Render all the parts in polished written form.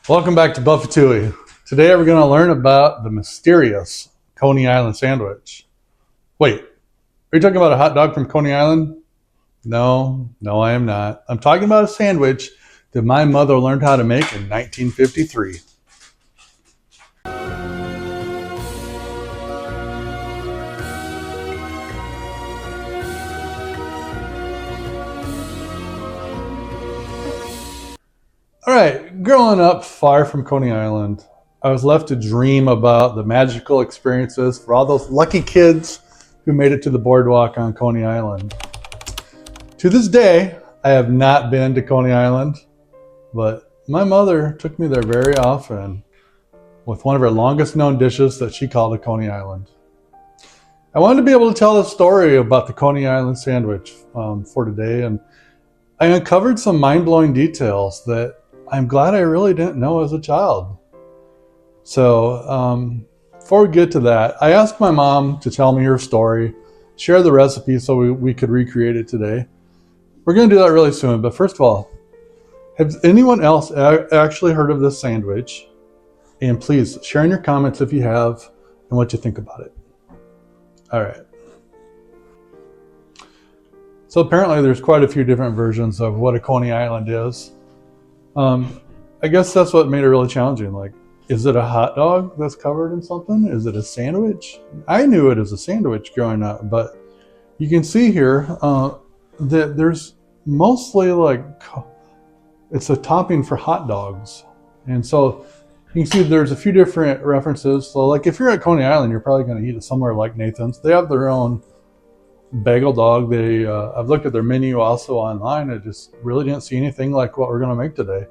Welcome back to Buff-A-Touille. Today we're going to learn about the mysterious Coney Island sandwich. Wait, are you talking about a hot dog from Coney Island? No, I am not. I'm talking about a sandwich that my mother learned how to make in 1953. All right, growing up far from Coney Island, I was left to dream about the magical experiences for all those lucky kids who made it to the boardwalk on Coney Island. To this day, I have not been to Coney Island, but my mother took me there very often with one of her longest known dishes that she called a Coney Island. I wanted to be able to tell a story about the Coney Island sandwich for today, and I uncovered some mind-blowing details that I'm glad I really didn't know as a child. So before we get to that, I asked my mom to tell me her story, share the recipe so we could recreate it today. We're going to do that really soon, but first of all, has anyone else actually heard of this sandwich? And please share in your comments if you have and what you think about it. All right. So apparently there's quite a few different versions of what a Coney Island is. I guess that's what made it really challenging. Like, is it a hot dog that's covered in something? Is it a sandwich? I knew it as a sandwich growing up, but you can see here that there's mostly like, it's a topping for hot dogs. And so you can see there's a few different references. So like if you're at Coney Island, you're probably going to eat it somewhere like Nathan's. They have their own bagel dog. I've looked at their menu also online. I just really didn't see anything like what we're going to make today.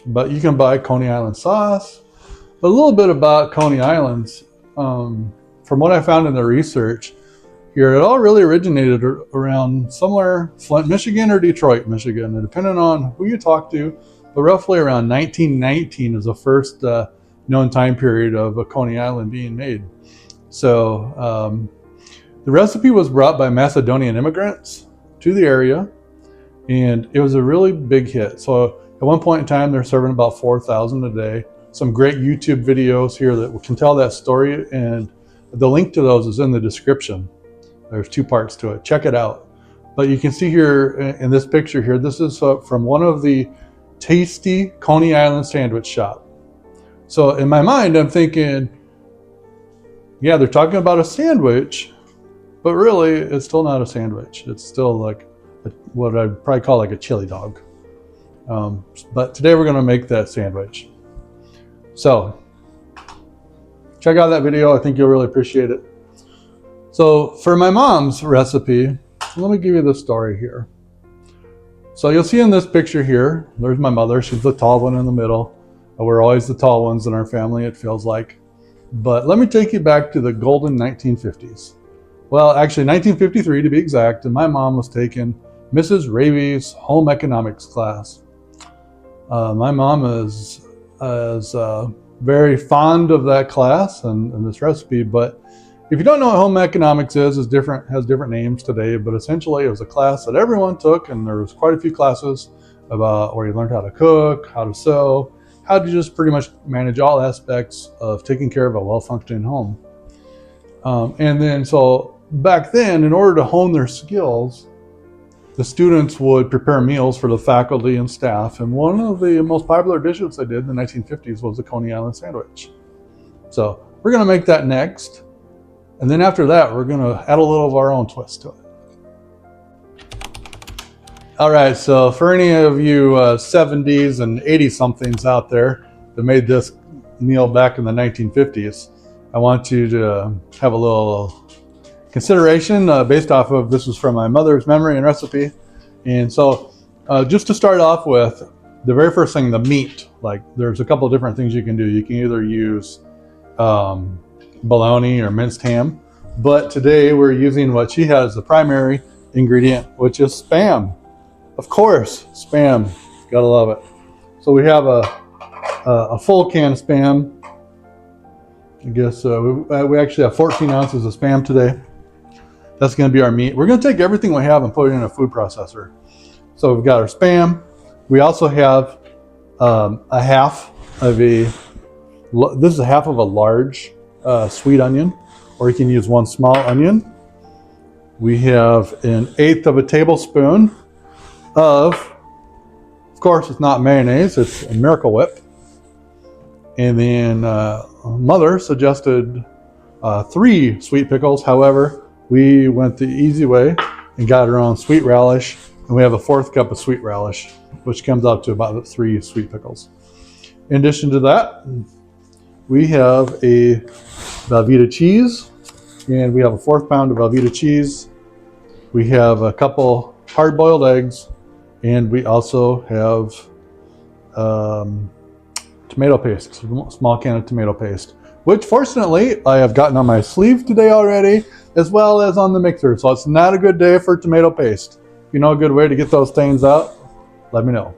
But you can buy Coney Island sauce. A little bit about Coney Islands. From what I found in the research here, it all really originated around somewhere Flint, Michigan or Detroit, Michigan, and depending on who you talk to, but roughly around 1919 is the first known time period of a Coney Island being made. So the recipe was brought by Macedonian immigrants to the area, and it was a really big hit. So at one point in time, they're serving about 4,000 a day. Some great YouTube videos here that can tell that story, and the link to those is in the description. There's two parts to it. Check it out. But you can see here in this picture here, this is from one of the tasty Coney Island sandwich shop. So in my mind, I'm thinking, yeah, they're talking about a sandwich, but really it's still not a sandwich. It's still like what I'd probably call like a chili dog. But today we're going to make that sandwich. So check out that video. I think you'll really appreciate it. So for my mom's recipe, let me give you the story here. So you'll see in this picture here, there's my mother. She's the tall one in the middle. We're always the tall ones in our family, it feels like. But let me take you back to the golden 1950s. Well, actually 1953 to be exact, and my mom was taking Mrs. Raby's home economics class. My mom is very fond of that class and this recipe, but if you don't know what home economics is has different names today, but essentially it was a class that everyone took, and there was quite a few classes about where you learned how to cook, how to sew, how to just pretty much manage all aspects of taking care of a well-functioning home. And then so back then, in order to hone their skills, the students would prepare meals for the faculty and staff, and one of the most popular dishes they did in the 1950s was the Coney Island sandwich. So we're going to make that next, and then after that, we're going to add a little of our own twist to it. All right, so for any of you 70s and 80-somethings out there that made this meal back in the 1950s, I want you to have a little consideration based off of, this is from my mother's memory and recipe. And so just to start off with, the very first thing, the meat, like there's a couple of different things you can do. You can either use bologna or minced ham, but today we're using what she has, the primary ingredient, which is Spam. Of course, Spam, gotta love it. So we have a full can of Spam. I guess we actually have 14 ounces of Spam today. That's going to be our meat. We're going to take everything we have and put it in a food processor. So we've got our Spam. We also have a half of a, this is a half of a large sweet onion, or you can use one small onion. We have an eighth of a tablespoon of course, it's not mayonnaise, it's a Miracle Whip. And then Mother suggested 3 sweet pickles. However, we went the easy way and got our own sweet relish, and we have a 4th cup of sweet relish, which comes out to about 3 sweet pickles. In addition to that, we have a Velveeta cheese, and we have a 1/4 pound of Velveeta cheese. We have a couple hard-boiled eggs, and we also have tomato paste, a small can of tomato paste, which fortunately I have gotten on my sleeve today already, as well as on the mixer. So it's not a good day for tomato paste. If you know a good way to get those stains out, let me know.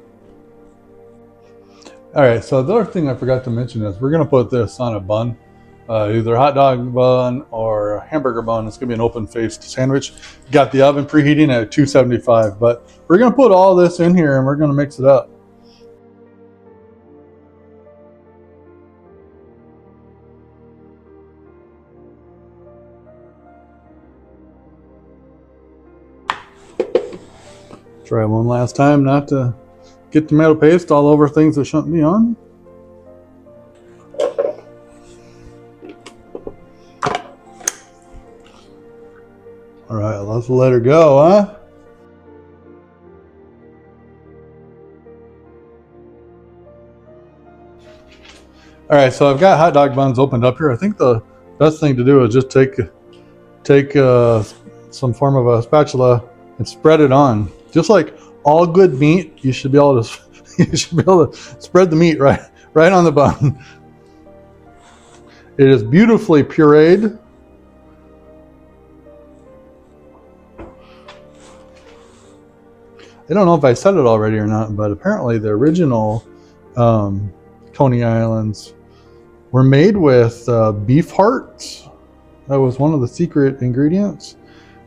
All right, so the other thing I forgot to mention is we're gonna put this on a bun, either a hot dog bun or a hamburger bun. It's gonna be an open-faced sandwich. Got the oven preheating at 275, but we're gonna put all this in here and we're gonna mix it up. Try one last time not to get tomato paste all over things that shouldn't be on. All right, let's let her go, huh? All right, so I've got hot dog buns opened up here. I think the best thing to do is just take some form of a spatula and spread it on. Just like all good meat, you should be able to spread the meat right on the bun. It is beautifully pureed. I don't know if I said it already or not, but apparently the original Coney Islands were made with beef hearts. That was one of the secret ingredients.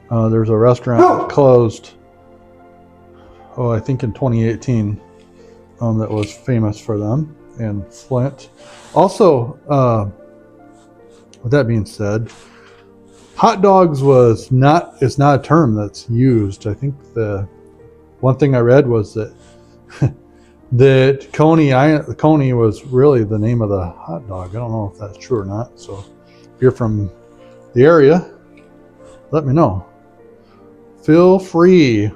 There's a restaurant that closed, I think in 2018, that was famous for them in Flint. Also, with that being said, hot dogs is not a term that's used. I think the one thing I read was that that Coney was really the name of the hot dog. I don't know if that's true or not. So if you're from the area, let me know. Feel free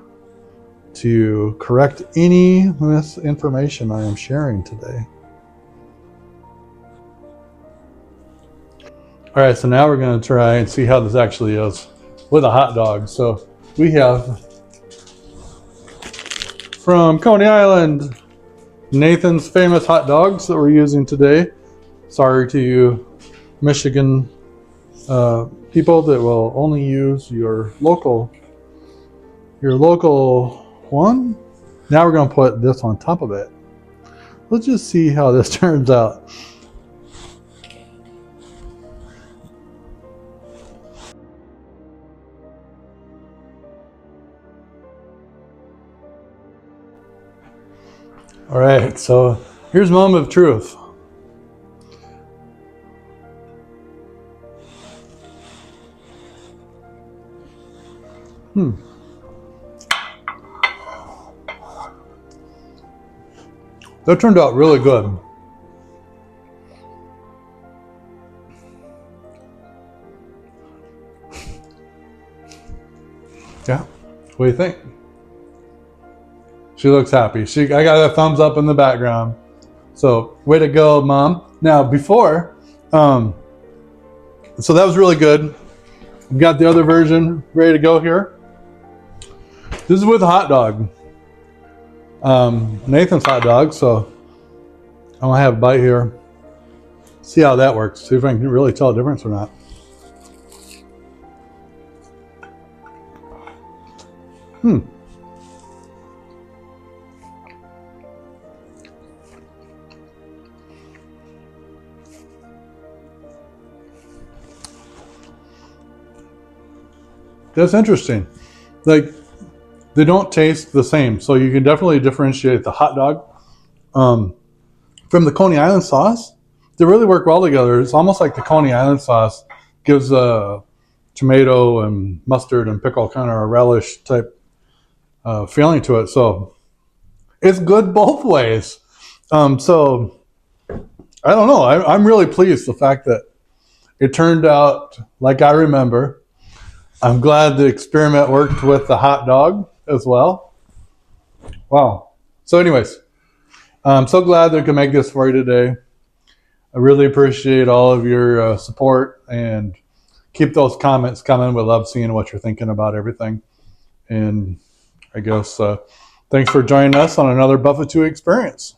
to correct any misinformation I am sharing today. All right, so now we're going to try and see how this actually is with a hot dog. So we have from Coney Island, Nathan's famous hot dogs that we're using today. Sorry to you Michigan people that will only use your local one. Now we're going to put this on top of it. Let's just see how this turns out. All right, so here's a moment of truth. That turned out really good. Yeah, what do you think? She looks happy. I got a thumbs up in the background. So way to go, Mom. Now before, so that was really good. We've got the other version ready to go here. This is with a hot dog. Nathan's hot dog. So I'm gonna have a bite here. See how that works. See if I can really tell a difference or not. That's interesting. Like, they don't taste the same, so you can definitely differentiate the hot dog from the Coney Island sauce, they really work well together. It's almost like the Coney Island sauce gives a tomato and mustard and pickle kind of a relish type feeling to it. So it's good both ways. So I don't know. I'm really pleased the fact that it turned out like I remember. I'm glad the experiment worked with the hot dog as well. Wow. So anyways, I'm so glad that I could make this for you today. I really appreciate all of your support, and keep those comments coming. We love seeing what you're thinking about everything. And I guess thanks for joining us on another Buff-A-Touille experience.